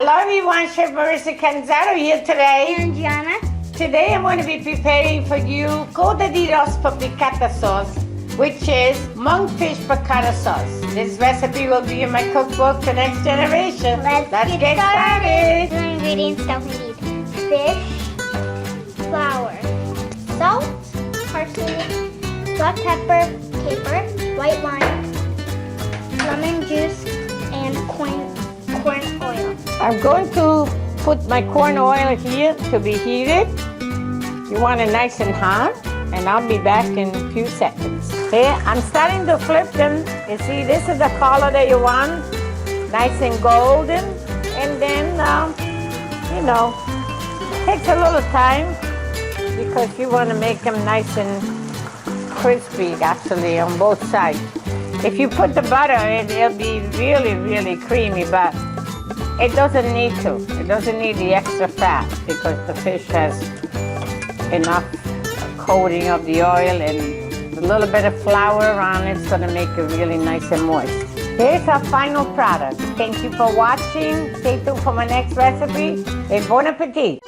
Hello everyone, Chef Marissa Canzaro here today. And Gianna. Today I'm going to be preparing for you corderitos for piccata sauce, which is monkfish piccata sauce. This recipe will be in my cookbook for next generation. Let's get started. The ingredients that we need: fish, flour, salt, parsley, black pepper, caper, white wine, lemon juice, and corn oil. I'm going to put my corn oil here to be heated. You want it nice and hot, and I'll be back in a few seconds. Here, I'm starting to flip them. You see, this is the color that you want, nice and golden. And then, takes a little time because you want to make them nice and crispy, actually, on both sides. If you put the butter, it'll be really, really creamy, but it doesn't need to. It doesn't need the extra fat because the fish has enough coating of the oil, and a little bit of flour around it's going to make it really nice and moist. Here's our final product. Thank you for watching. Stay tuned for my next recipe. Et bon appetit!